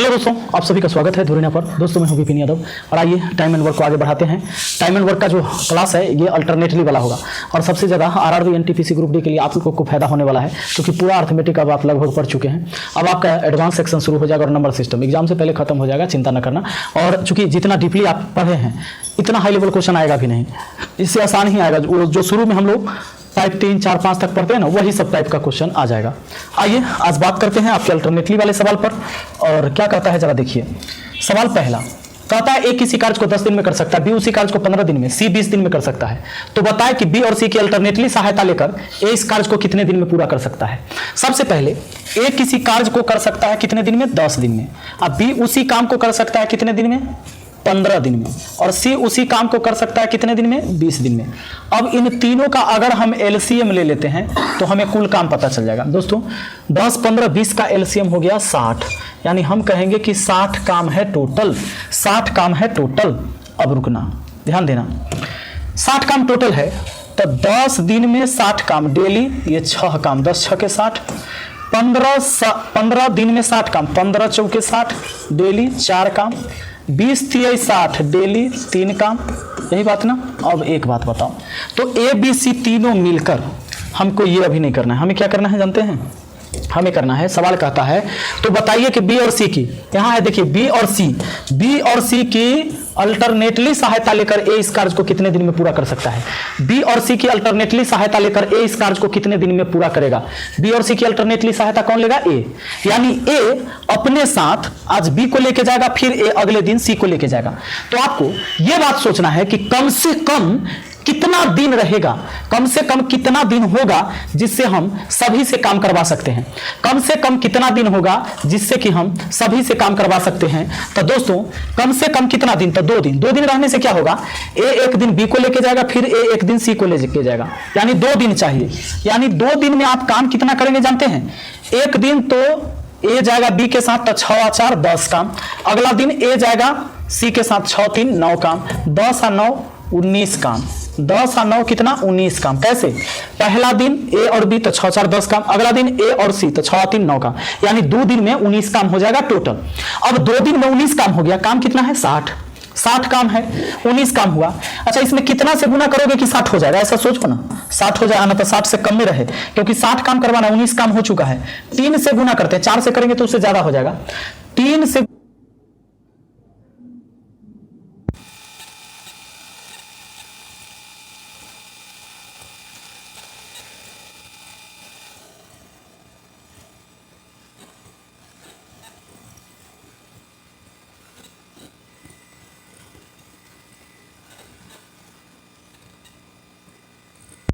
Hello दोस्तों, आप सभी का स्वागत है धुरिना पर। दोस्तों मैं हूं विपिन यादव और आइए टाइम एंड वर्क को आगे बढ़ाते हैं। टाइम एंड वर्क का जो क्लास है ये अल्टरनेटली वाला होगा और सबसे ज़्यादा आरआरबी एनटीपीसी ग्रुप डी के लिए आप लोगों को फायदा होने वाला है, क्योंकि पूरा अर्थमेटिक अब आप लगभग पढ़ चुके हैं। अब आपका एडवांस सेक्शन शुरू हो जाएगा और नंबर सिस्टम एग्जाम से पहले खत्म हो जाएगा, चिंता न करना। और चूंकि जितना डीपली आप पढ़े हैं इतना हाई लेवल क्वेश्चन आएगा भी नहीं, इससे आसान ही आएगा। जो शुरू में हम लोग टाइप 3, 4, 5 तक पढ़ते हैं ना, वही सब टाइप का क्वेश्चन आ जाएगा। आइए आज बात करते हैं आपके अल्टरनेटली वाले सवाल पर। और क्या कहता है जरा देखिए। सवाल पहला कहता है ए किसी कार्य को 10 दिन में कर सकता है, बी उसी कार्य को 15 दिन में, सी 20 दिन में कर सकता है। तो बताए कि बी और सी की अल्टरनेटली सहायता लेकर ए इस कार्य को कितने दिन में पूरा कर सकता है। सबसे पहले ए किसी कार्य को कर सकता है कितने दिन में, 10 दिन में। अब बी उसी काम को कर सकता है कितने दिन में, 15 दिन में। और सी उसी काम को कर सकता है कितने दिन में, 20 दिन में। अब इन तीनों का अगर हम एलसीएम ले लेते हैं तो हमें कुल काम पता चल जाएगा। दोस्तों 10, 15, 20 का एलसीएम हो गया 60, यानी हम कहेंगे कि 60 काम है टोटल। 60 काम है टोटल। अब रुकना, ध्यान देना, 60 काम टोटल है तो 10 दिन में 60 काम डेली, ये 6 काम, 10 6 के 60, 15 दिन में 60 काम, 15 चौके 60 डेली 4 काम, 20 3 60 डेली 3 काम। यही बात ना। अब एक बात बताओ, तो ए बी सी तीनों मिलकर हमको ये अभी नहीं करना है, हमें क्या करना है जानते हैं? हमें करना है, सवाल कहता है तो बताइए कि बी और सी की, यहां है देखिए बी और सी की अल्टरनेटली सहायता लेकर ए इस कार्य को कितने दिन में पूरा कर सकता है। बी और सी की अल्टरनेटली सहायता लेकर ए इस कार्य को कितने दिन में पूरा करेगा। बी और सी की अल्टरनेटली सहायता कौन लेगा? ए। यानी ए अपने साथ आज बी को लेके जाएगा, फिर ए अगले दिन सी को लेके जाएगा। तो आपको यह बात सोचना है कि कम से कम कितना दिन रहेगा, कम से कम कितना दिन होगा जिससे हम सभी से काम करवा सकते हैं। कम से कम कितना दिन होगा जिससे कि हम सभी से काम करवा सकते हैं। तो दोस्तों कम से कम कितना दिन, तो 2 दिन। 2 दिन रहने से क्या होगा, ए एक दिन बी को लेके जाएगा, फिर ए एक दिन सी को लेके जाएगा, यानी 2 दिन चाहिए। यानी 2 दिन में आप काम कितना करेंगे जानते हैं? एक दिन तो ए जाएगा बी के साथ तो 6 और 4 10 काम, अगला दिन ए जाएगा सी के साथ 6 3 9 काम, 10 और 9 19 काम, 10 और 9 कितना, 19 काम। कैसे? पहला दिन ए और बी तो 6 4 10 काम, अगला दिन ए और सी तो 6 3 9 काम, यानी 2 दिन में 19 काम हो जाएगा टोटल। अब 2 दिन में 19 काम हो गया, काम कितना है 60 काम है, 19 काम हुआ। अच्छा इसमें कितना से गुना करोगे कि 60 हो जाएगा, ऐसा सोचो ना। 60 हो जाएगा ना, तो 60 से कम में रहे, क्योंकि 60 काम करवाना, 19 काम हो चुका है। 3 से गुना करते हैं, 4 से करेंगे तो उससे ज्यादा हो जाएगा। 3 से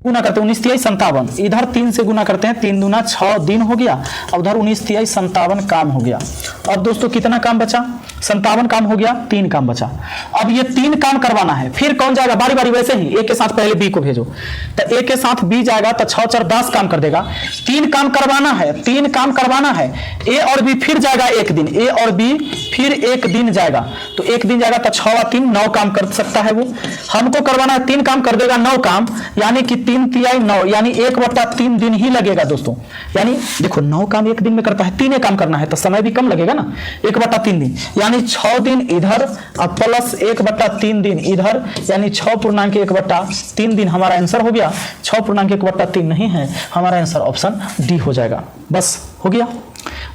गुना करते हैं 19 3 57, इधर 3 से गुना करते हैं, 3 दूना 6 दिन हो गया, और उधर 19 3 57 काम हो गया। अब दोस्तों कितना काम बचा? 57 काम हो गया, 3 काम बचा। अब ये 3 काम करवाना है, फिर कौन जाएगा बारी बारी, वैसे ही ए के साथ पहले बी को भेजो, तो ए के साथ बी जाएगा तो 6 4 10 काम कर देगा। 3 काम करवाना है, 3 काम करवाना है, ए और बी फिर जाएगा एक दिन, ए और बी फिर एक दिन जाएगा, तो एक दिन जाएगा तो 6 और 3 9 काम कर सकता है वो। हमको करवाना है 3 काम कर देगा 9 काम, यानी कि 3 3 9, यानी 1/3 दिन ही लगेगा दोस्तों। यानी देखो 9 काम एक दिन में करता है, 3 काम करना है तो समय भी कम लगेगा ना, 1/3 दिन, यानी 6 दिन इधर और प्लस 1/3 दिन इधर, यानी 6.1/3 दिन हमारा आंसर हो गया। 6.1/3 नहीं है, हमारा आंसर ऑप्शन डी हो जाएगा। बस हो गया।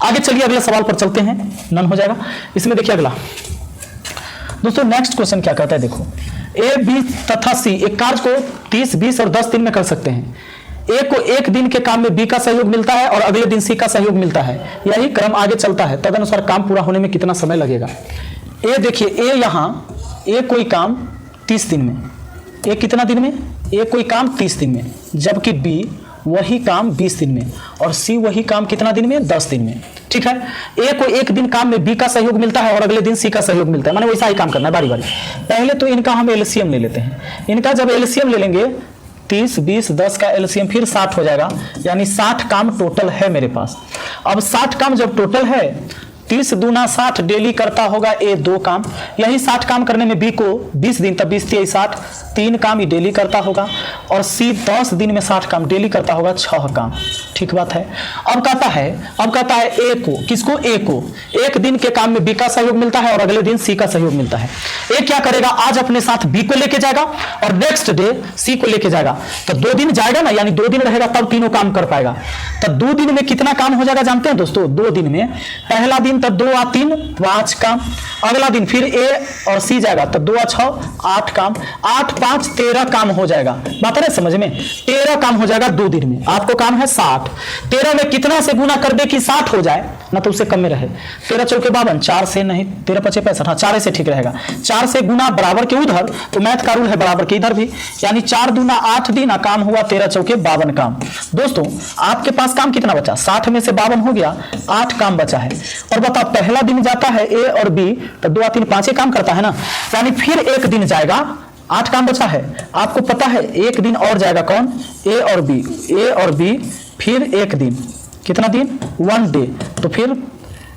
आगे चलिए अगले सवाल पर चलते हैं, नन हो जाएगा। इसमें देखिए अगला दोस्तों नेक्स्ट क्वेश्चन क्या कहता है, देखो ए बी तथा सी एक कार्य को 30 20 और 10 दिन में कर सकते हैं। ए को एक दिन के काम में बी का सहयोग मिलता है और अगले दिन सी का सहयोग मिलता है। यही क्रम आगे चलता है, तदनुसार काम पूरा होने में कितना समय लगेगा। ए देखिए, ए यहां ए कोई काम 30 दिन में, ए कितना दिन में, ए कोई काम 30 दिन में, जबकि बी वही काम 20 दिन में, और सी वही काम कितना दिन में, 10 दिन में। ठीक है, ए को एक दिन काम में बी का सहयोग मिलता है और अगले दिन सी का सहयोग मिलता है, माने वैसा ही काम करना है बारी बारी। पहले तो इनका हम एलसीएम ले लेते हैं। इनका जब एलसीएम ले लेंगे 30 20 10 का एलसीएम फिर 60 हो जाएगा, यानी 60 काम टोटल है मेरे पास। अब 60 काम जब टोटल है, 30 दूना 60 डेली करता होगा ए 2 काम, यही 60 काम करने में बी को 20 दिन, तब 20 3 60 3 काम ये डेली करता होगा, और सी 10 दिन में 60 काम डेली करता होगा 6 काम। ठीक बात है। अब कहता है ए को, किसको? ए को 1 दिन के काम में बी का सहयोग मिलता है और अगले दिन सी का सहयोग मिलता है। ए क्या करेगा? आज अपने साथ बी को लेके जाएगा और नेक्स्ट डे सी को लेके जाएगा। तो 2 दिन जाएगा ना, यानी 2 दिन रहेगा तब तीनों काम कर पाएगा। तो 2 दिन में कितना काम हो जाएगा जानते हैं दोस्तों? 2 दिन में पहला दिन तो 2 और 3 5 काम, अगला दिन फिर ए और सी जाएगा तो 2 और 6 8 काम, 8 5 13 काम हो जाएगा। बात है समझ में? 13 काम हो जाएगा 2 दिन में। आपको काम है 60, 13 में कितना से गुना कर दे कि 60 हो जाए ना, तो उससे कम में रहे। 13 चौके 52, 4 से नहीं, 13 पचे 65, हाँ 4 से ठीक रहेगा। 4 से गुना बराबर के उधर, तो मैथ का रूल है बराबर के इधर भी, यानी 4 दूना 8 दिन काम हुआ, 13 चौके 52 काम। दोस्तों आपके पास काम कितना बचा? 60 में से 52 हो गया, 8 काम बचा है। और बताओ पहला दिन जाता है ए और बी, तो 2 3 5 काम करता है ना, यानी फिर 1 दिन जाएगा, 8 काम बचा है। आपको पता है 1 दिन और जाएगा कौन? ए और बी, फिर 1 दिन, कितना दिन? 1 डे। तो फिर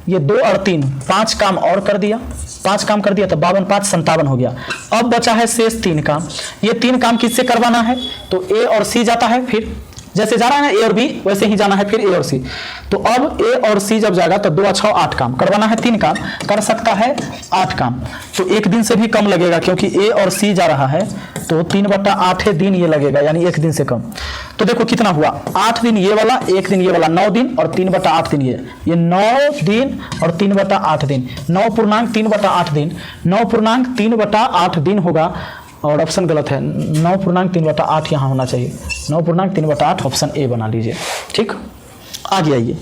ये 2 और 3 5 काम और कर दिया, 5 काम कर दिया तो 52 5 57 हो गया। अब बचा है शेष 3 काम। ये 3 काम किससे करवाना है? तो ए और सी जाता है, फिर जैसे जा रहा है ए और बी वैसे ही जाना है फिर ए और सी। तो अब ए और सी जब जाएगा तो 2 और 6 8 काम करवाना है, 3 काम कर सकता है 8 काम। तो 1 दिन से भी कम लगेगा क्योंकि ए और सी जा रहा है, तो 3/8 दिन ये लगेगा, यानी 1 दिन से कम। तो देखो कितना हुआ, 8 दिन ये वाला, 1 दिन ये वाला, 9 दिन और 3/8 दिन ये 9 दिन और 3/8 दिन, 9.3/8 दिन, 9.3/8 दिन होगा। और ऑप्शन गलत है, 9.3/8 यहाँ होना चाहिए, 9.3/8 ऑप्शन ए बना लीजिए। ठीक, आगे आइए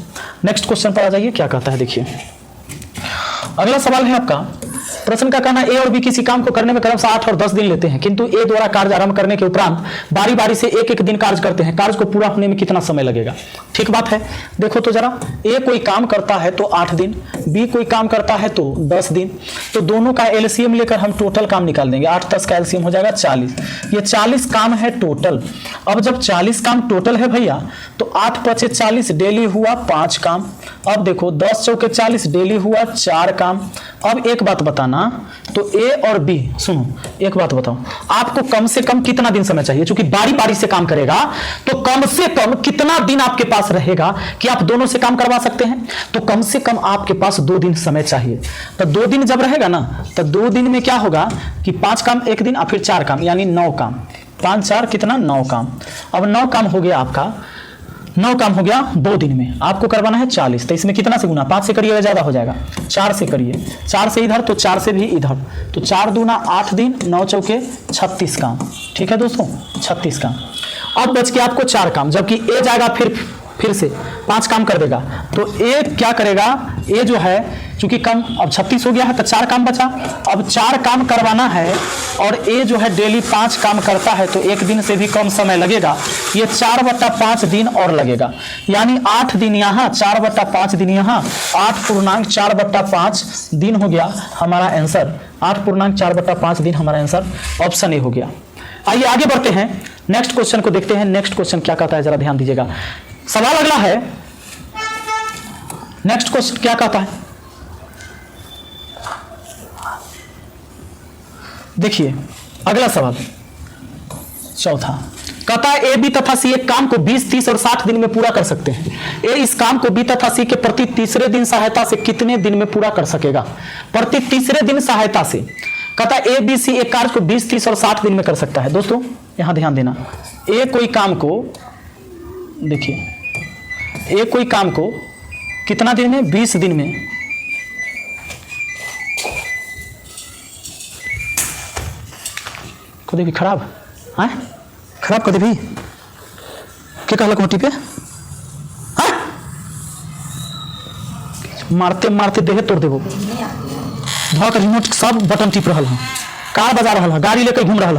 नेक्स्ट क्वेश्चन पर आ जाइए, क्या कहता है देखिए। अगला सवाल है आपका, प्रश्न का कहना ए और बी किसी काम को करने में क्रमशः 8 और 10 दिन लेते हैं, किंतु ए द्वारा कार्य आरंभ करने के उपरांत बारी बारी से 1-1 दिन कार्य करते हैं। कार्य को पूरा होने में कितना समय लगेगा? ठीक बात है। देखो तो जरा, ए कोई काम करता है तो 8 दिन, बी कोई काम करता है तो 10 दिन, तो दोनों का एलसीएम लेकर हम टोटल काम निकाल देंगे। 8 10 का एलसीएम हो जाएगा 40। ये 40 काम है टोटल। अब जब 40 काम टोटल है भैया, तो 8 5 40 डेली हुआ 5 काम। अब देखो 10 चौके 40 डेली हुआ 4 काम। अब एक बात बताना, तो ए और बी, सुनो एक बात बताओ, आपको कम से कम कितना दिन समय चाहिए? क्योंकि बारी बारी से काम करेगा तो कम से कम कितना दिन आपके पास रहेगा कि आप दोनों से काम करवा सकते हैं? तो कम से कम आपके पास 2 दिन समय चाहिए। तो 2 दिन जब रहेगा ना, तो 2 दिन में क्या होगा कि 5 काम 1 दिन और फिर 4 काम, यानी 9 काम, 5 4 कितना? 9 काम। अब 9 काम हो गया आपका, 9 काम हो गया 2 दिन में, आपको करवाना है 40। तो इसमें कितना से गुना? 5 से करिएगा ज्यादा हो जाएगा, 4 से करिए, 4 से इधर तो 4 से भी इधर, तो 4 दूना 8 दिन, 9 चौके 36 काम। ठीक है दोस्तों, 36 काम। अब बच के आपको 4 काम, जबकि ए जाएगा फिर से 5 काम कर देगा। तो ए क्या करेगा? ए जो है चूंकि कम, अब 36 हो गया है तो 4 काम बचा, अब 4 काम करवाना है, और ए जो है डेली 5 काम करता है तो 1 दिन से भी कम समय लगेगा। ये 4/5 दिन और लगेगा, यानी 8 दिन यहाँ, 4/5 दिन यहाँ, 8.4/5 दिन हो गया हमारा आंसर। 8.4/5 दिन हमारा आंसर ऑप्शन ए हो गया। आइए आगे बढ़ते हैं, नेक्स्ट क्वेश्चन को देखते हैं। नेक्स्ट क्वेश्चन क्या कहता है जरा ध्यान दीजिएगा। सवाल अगला है, नेक्स्ट क्वेश्चन क्या कहता है देखिए। अगला सवाल चौथा कहता है ए बी तथा सी एक काम को 20 30 और 60 दिन में पूरा कर सकते हैं। ए इस काम को बी तथा सी के प्रति तीसरे दिन सहायता से कितने दिन में पूरा कर सकेगा? प्रति तीसरे दिन सहायता से कहता है ए बी सी एक कार्य को 20 30 और 60 दिन में कर सकता है। दोस्तों यहां ध्यान देना, ए कोई काम को, देखिए ए कोई काम को कितना दिन में? 20 दिन में। कदे भी खराब है, खराब कदे भी क्या कहलक मोटी पे, हाँ? मारते मारते देहे तोड़ देबो। धक रिमोट सब बटन टिप रहा है, कार बजा रहा है, गाड़ी लेकर घूम रहा है।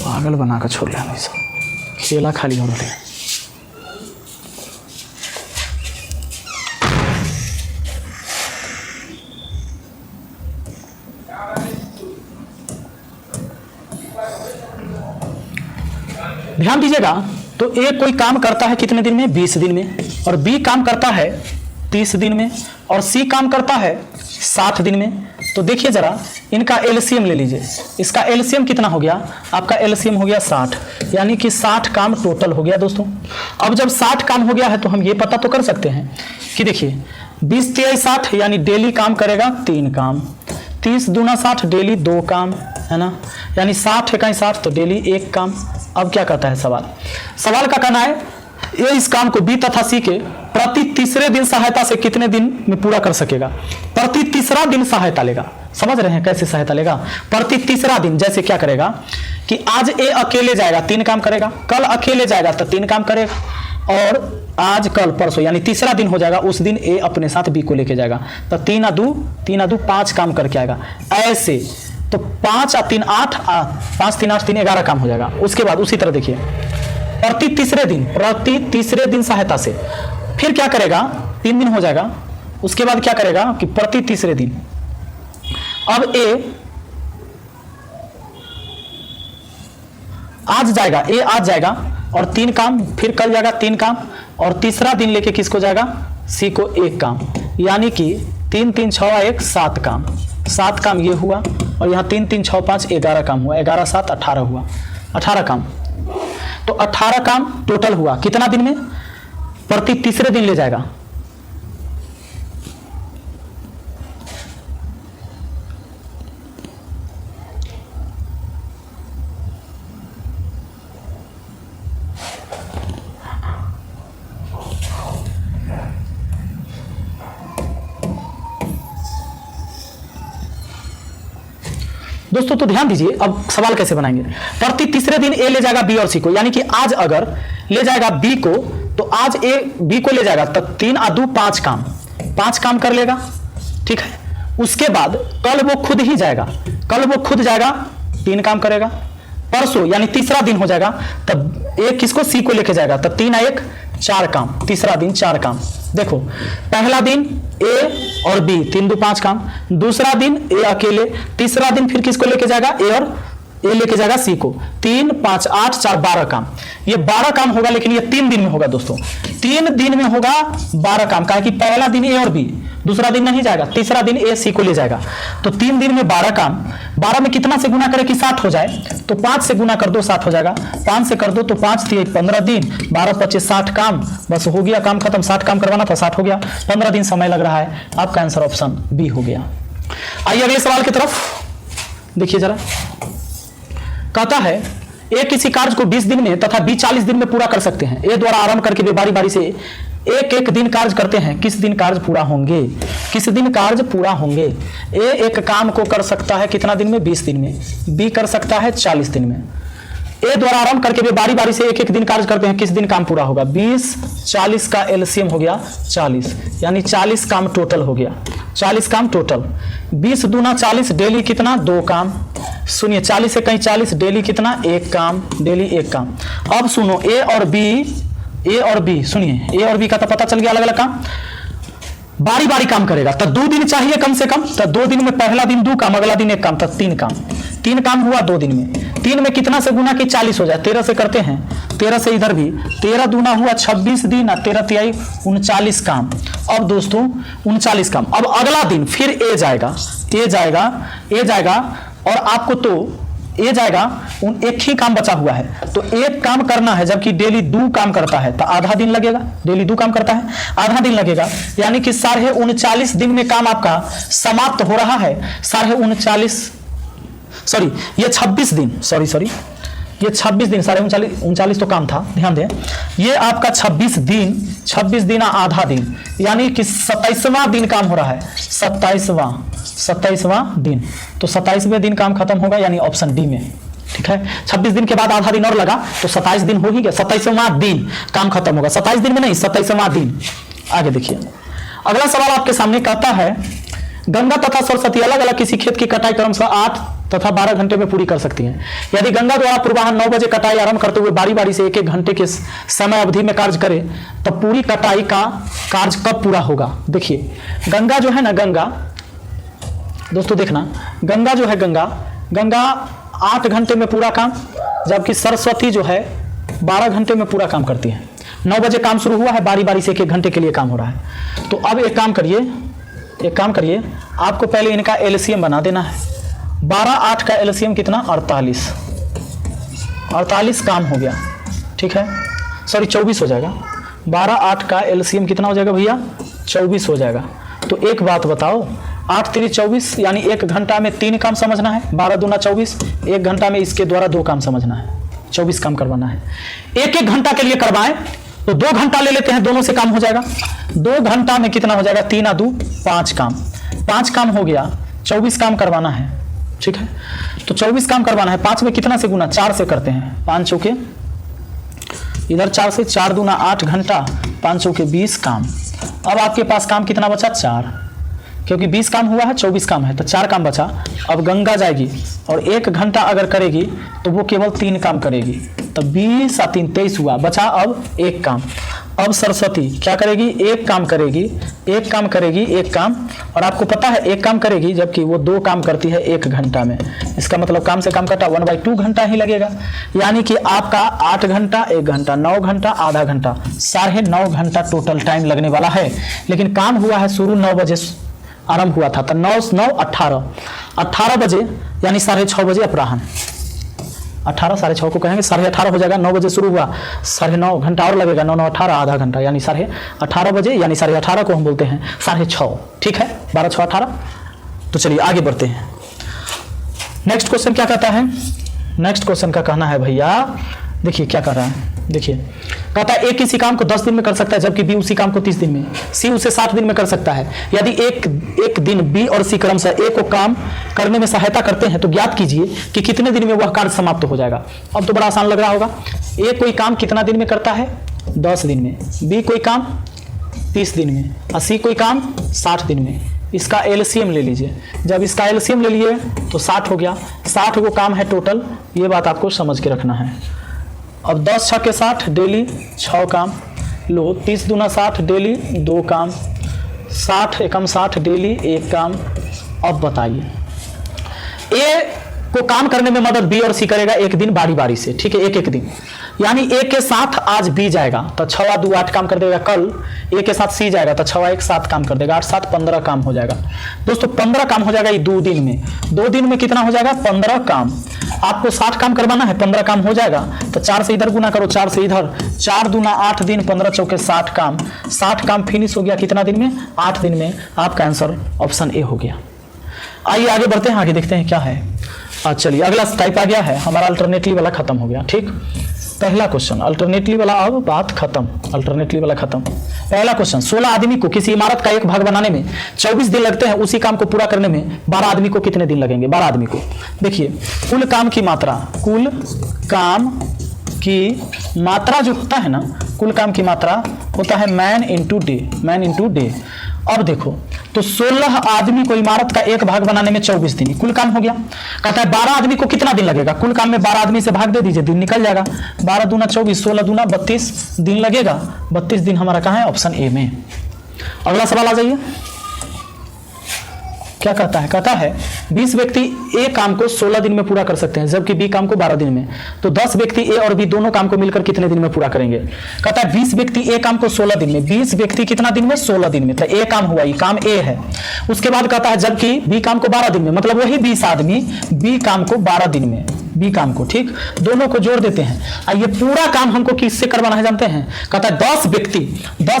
पागल बना कर छोड़ लिया, खेला खाली हो रहा है। ध्यान दीजिएगा, तो ए कोई काम करता है कितने दिन में, 20 दिन में, और बी काम करता है 30 दिन में, और सी काम करता है 60 दिन में। तो देखिए जरा इनका एलसीएम ले लीजिए, इसका एलसीएम कितना हो गया, आपका एलसीएम हो गया 60, यानी कि 60 काम टोटल हो गया दोस्तों। अब जब 60 काम हो गया है तो हम ये पता तो कर सकते हैं कि देखिए 20 तिहाई 60 यानी डेली काम करेगा 3 काम, 30 दूना 60 डेली 2 काम, है ना, यानी 60 इकाई 60 तो डेली 1 काम। अब क्या कहता है सवाल का कहना है ये इस काम को बी तथा सी के प्रति तीसरे दिन सहायता से कितने दिन में पूरा कर सकेगा। प्रति तीसरा दिन सहायता लेगा, समझ रहे हैं कैसे सहायता लेगा, प्रति तीसरा दिन। जैसे क्या करेगा कि आज ए अकेले जाएगा 3 काम करेगा, कल अकेले जाएगा तो 3 काम करेगा, और आज कल परसों यानी तीसरा दिन हो जाएगा उस दिन ए अपने साथ बी को लेके जाएगा, तो 3 आ 2 5 काम करके आएगा। ऐसे तो 5 आ 3 8 5 3 8 3 11 काम हो जाएगा। उसके बाद उसी तरह देखिए प्रति तीसरे दिन सहायता से फिर क्या करेगा, 3 दिन हो जाएगा। उसके बाद क्या करेगा कि प्रति तीसरे दिन अब ए आज जाएगा और 3 काम, फिर कल जाएगा 3 काम, और तीसरा दिन लेके किसको जाएगा, सी को 1 काम, यानी कि 3 3 6 1 7 काम, 7 काम ये हुआ, और यहाँ 3 3 6 5 11 काम हुआ, 11 7 18 हुआ, 18 काम। तो 18 काम टोटल हुआ कितना दिन में, प्रति तीसरे दिन ले जाएगा। दोस्तों तो ध्यान दीजिए, अब सवाल कैसे बनाएंगे। प्रति तीसरे दिन ए ले जाएगा बी और सी को, यानी कि आज अगर ले जाएगा बी को तो आज ए बी को ले जाएगा, तब 3 आ 2 5 काम कर लेगा, ठीक है। उसके बाद कल वो खुद जाएगा 3 काम करेगा, परसों यानी तीसरा दिन हो जाएगा तब ए किसको, सी को लेके जाएगा, तब 3 आ 1 4 काम, तीसरा दिन 4 काम। देखो पहला दिन ए और बी 3 2 5 काम, दूसरा दिन ए अकेले, तीसरा दिन फिर किसको लेके जाएगा, ए लेके जाएगा सी को, 3 5 8 4 12 काम। ये 12 काम होगा, लेकिन ये 3 दिन में होगा दोस्तों, 3 दिन में होगा 12 काम, कहा कि पहला दिन ए और बी, दूसरा दिन नहीं जाएगा, तीसरा दिन ए सी को ले जाएगा, तो 3 दिन में 12 काम। 12 में कितना से गुना करे कि 60 हो जाए, तो 5 से गुना कर दो 60 हो जाएगा, 5 से कर दो तो 5 3 15 दिन, 12 25 60 काम, बस हो गया काम खत्म। 60 काम करवाना था, 60 हो गया, 15 दिन समय लग रहा है। आपका आंसर ऑप्शन बी हो गया। आइए अगले सवाल की तरफ देखिए जरा, कहता है ए किसी कार्य को 20 दिन में तथा बी 40 दिन में पूरा कर सकते हैं। ए द्वारा आरंभ करके वे बारी बारी से एक दिन कार्य करते हैं, किस दिन कार्य पूरा होंगे। ए एक काम को कर सकता है कितना दिन में, 20 दिन में, बी कर सकता है 40 दिन में। ए द्वारा आरंभ करके वे बारी बारी से एक दिन कार्य करते हैं, किस दिन काम पूरा होगा। 20 40 का एलसीएम हो गया 40, यानी 40 काम टोटल हो गया, 40 काम टोटल। 20 दूना 40 डेली कितना, 2 काम। सुनिए 40 से कहीं 40 डेली कितना, 1 काम, डेली 1 काम। अब सुनो ए और बी सुनिए, ए और बी का तो पता चल गया अलग अलग काम, बारी बारी काम करेगा तो 2 दिन चाहिए कम से कम, तो 2 दिन में पहला दिन 2 काम, अगला दिन 1 काम, तो 3 काम। 3 काम हुआ 2 दिन में, 3 में कितना से गुना कि 40 हो जाए, 13 से करते हैं, 13 से इधर भी 13 दूना हुआ 26 दिन, 13 तिहाई 39 काम। अब दोस्तों 39 काम। अब अगला दिन फिर ए जाएगा और आपको तो ए जाएगा, एक ही काम बचा हुआ है, तो 1 काम करना है, जबकि डेली 2 काम करता है तो आधा दिन लगेगा, डेली 2 काम करता है आधा दिन लगेगा, यानी कि 39.5 दिन में काम आपका समाप्त हो रहा है। 26 दिन, ये 26 दिन, 39 तो काम था, ध्यान दें, ये आपका 26 दिन आधा दिन, यानी कि 27वां दिन काम हो रहा है, 27वां दिन, तो 27वें दिन काम खत्म होगा, यानी ऑप्शन डी में, ठीक है। 26 दिन के बाद आधा दिन और लगा तो 27 दिन हो ही गया, 27वां दिन काम खत्म होगा, 27 दिन में नहीं, 27वां दिन। आगे देखिए अगला सवाल आपके सामने कहता है, गंगा तथा सरस्वती अलग अलग किसी खेत की कटाई क्रमशः 8 तथा 12 घंटे में पूरी कर सकती हैं। यदि गंगा द्वारा पूर्वाह्न 9 बजे कटाई आरंभ करते हुए बारी बारी से 1-1 घंटे के समय अवधि में कार्य करे, तब पूरी कटाई का कार्य कब पूरा होगा। देखिए गंगा जो है ना, गंगा दोस्तों देखना, गंगा जो है, गंगा 8 घंटे में पूरा काम, जबकि सरस्वती जो है 12 घंटे में पूरा काम करती है। 9 बजे काम शुरू हुआ है, बारी बारी से 1 घंटे के लिए काम हो रहा है। तो अब एक काम करिए, आपको पहले इनका एलसीएम बना देना है। 12 8 का एलसीएम कितना, 48 काम हो गया, ठीक है, सॉरी 24 हो जाएगा। 12 8 का एलसीएम कितना हो जाएगा भैया, 24 हो जाएगा। तो एक बात बताओ, 8 3 24, यानी 1 घंटा में 3 काम समझना है, 12 दूना 24, 1 घंटा में इसके द्वारा 2 काम समझना है, 24 काम करवाना है। 1 घंटा के लिए करवाएं तो 2 घंटा ले लेते हैं, दोनों से काम हो जाएगा। 2 घंटा में कितना हो जाएगा, 3 2 5 काम, 5 काम हो गया, 24 काम करवाना है, ठीक है। तो 24 काम करवाना है, 5 में कितना से गुना, 4 से करते हैं, 5 चौके इधर 4 से, 4 दूना 8 घंटा, 5 चौके 20 काम। अब आपके पास काम कितना बचा, 4, क्योंकि 20 काम हुआ है, 24 काम है, तो 4 काम बचा। अब गंगा जाएगी और 1 घंटा अगर करेगी तो वो केवल 3 काम करेगी, तो 20 और 3 23 हुआ, बचा अब 1 काम। अब सरस्वती क्या करेगी, 1 काम करेगी, 1 काम करेगी, 1 काम, और आपको पता है 1 काम करेगी जबकि वो 2 काम करती है 1 घंटा में। इसका मतलब काम से काम कटा, 1/2 घंटा ही लगेगा, यानी कि आपका 8 घंटा 1 घंटा, 9 घंटा आधा घंटा, 9.5 घंटा टोटल टाइम लगने वाला है। लेकिन काम हुआ है शुरू 9 बजे आरंभ हुआ था, तो 9 9 18 बजे, यानी 6:30 बजे अपराह्न, 18 6:30 को कहेंगे, 18:30 हो जाएगा। 9 बजे शुरू हुआ, 9.5 घंटा और लगेगा, 9 9 18 आधा घंटा, यानी 18:30 बजे, यानी 18:30 को हम बोलते हैं 6:30, ठीक है, 12 6 18। तो चलिए आगे बढ़ते हैं। नेक्स्ट क्वेश्चन क्या कहता है, नेक्स्ट क्वेश्चन का कहना है भैया, देखिए क्या कर रहा है, देखिए कहता है ए किसी काम को 10 दिन में कर सकता है, जबकि बी उसी काम को 30 दिन में, सी उसे 60 दिन में कर सकता है। यदि एक दिन बी और सी क्रमशः ए को काम करने में सहायता करते हैं तो ज्ञात कीजिए कि कितने दिन में वह कार्य समाप्त हो जाएगा। अब तो बड़ा आसान लग रहा होगा, ए कोई काम कितना दिन में करता है, 10 दिन में, बी कोई काम 30 दिन में, और सी कोई काम 60 दिन में। इसका एलसीएम ले लीजिए, जब इसका एलसीएम ले लिए तो 60 हो गया, 60 वो काम है टोटल, ये बात आपको समझ के रखना है। अब 10 6 के 60 डेली 6 काम लो, 30 दूना 60 डेली 2 काम, 60 एकम 60 डेली 1 काम। अब बताइए, ए को काम करने में मदद बी और सी करेगा 1 दिन बारी बारी से, ठीक है, एक दिन, यानी ए के साथ आज बी जाएगा तो 6 2 8 काम कर देगा, कल ए के साथ सी जाएगा तो 6 1 7 काम कर देगा, 8 7 15 काम हो जाएगा। दोस्तों 15 काम हो जाएगा ये 2 दिन में, 2 दिन में कितना हो जाएगा, 15 काम। आपको 60 काम करवाना है, 15 काम हो जाएगा, तो 4 से इधर गुना करो, 4 से इधर, 4 दूना 8 दिन, 15 चौके 60 काम, 60 काम फिनिश हो गया कितना दिन में, 8 दिन में। आपका आंसर ऑप्शन ए हो गया। आइए आगे बढ़ते हैं, आगे देखते हैं क्या है। चलिए अगला टाइप आ गया है हमारा, अल्टरनेटली वाला खत्म हो गया, ठीक। पहला क्वेश्चन अल्टरनेटली वाला, अब बात खत्म, अल्टरनेटली वाला खत्म। पहला क्वेश्चन, 16 आदमी को किसी इमारत का एक भाग बनाने में 24 दिन लगते हैं, उसी काम को पूरा करने में 12 आदमी को कितने दिन लगेंगे। 12 आदमी को, देखिए कुल काम की मात्रा, कुल काम की मात्रा जो होता है ना, कुल काम की मात्रा होता है man into day, man into day. अब देखो तो 16 आदमी को इमारत का एक भाग बनाने में 24 दिन, कुल काम हो गया। कहता है 12 आदमी को कितना दिन लगेगा, कुल काम में 12 आदमी से भाग दे दीजिए, दिन निकल जाएगा, 12 दूना 24, 16 दूना 32 दिन लगेगा। 32 दिन हमारा कहाँ है, ऑप्शन ए में। अगला सवाल आ जाइए, क्या कहता है, कहता है 20 व्यक्ति ए काम को 16 दिन में पूरा कर सकते हैं, जबकि बी काम को 12 दिन में। तो 10 व्यक्ति ए और बी दोनों काम को मिलकर कितने दिन में पूरा करेंगे। कहता है 20 व्यक्ति ए काम को 16 दिन में, 20 व्यक्ति कितना दिन में, 16 दिन में, तो ए काम हुआ, ये काम ए है। उसके बाद कहता है जबकि बी काम को 12 दिन में, मतलब वही 20 आदमी बी काम को 12 दिन में, बी काम को, ठीक, दोनों को जोड़ देते हैं। ये पूरा काम हमको किससे करवाना है जानते हैं, कहता है 10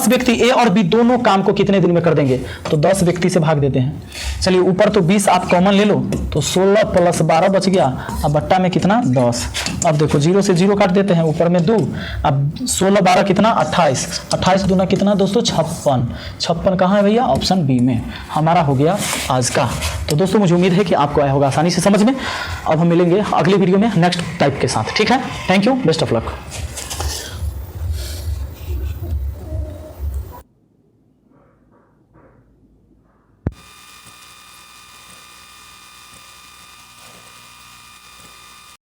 व्यक्ति ए और बी दोनों काम को कितने दिन में कर देंगे, तो 10 व्यक्ति से भाग देते हैं। चलिए ऊपर तो 20 आप कॉमन ले लो, तो 16 + 12 बच गया, अब बट्टा में कितना 10। अब देखो 0 से 0 काट देते हैं, ऊपर में 2, अब 16 12 कितना 28, 28 दूना कितना दोस्तों 56, 56 कहाँ है भैया, ऑप्शन बी में हमारा हो गया आज का। तो दोस्तों मुझे उम्मीद है कि आपको आया होगा आसानी से समझ में। अब हम मिलेंगे अगले वीडियो में नेक्स्ट टाइप के साथ, ठीक है। Thank you, best of luck.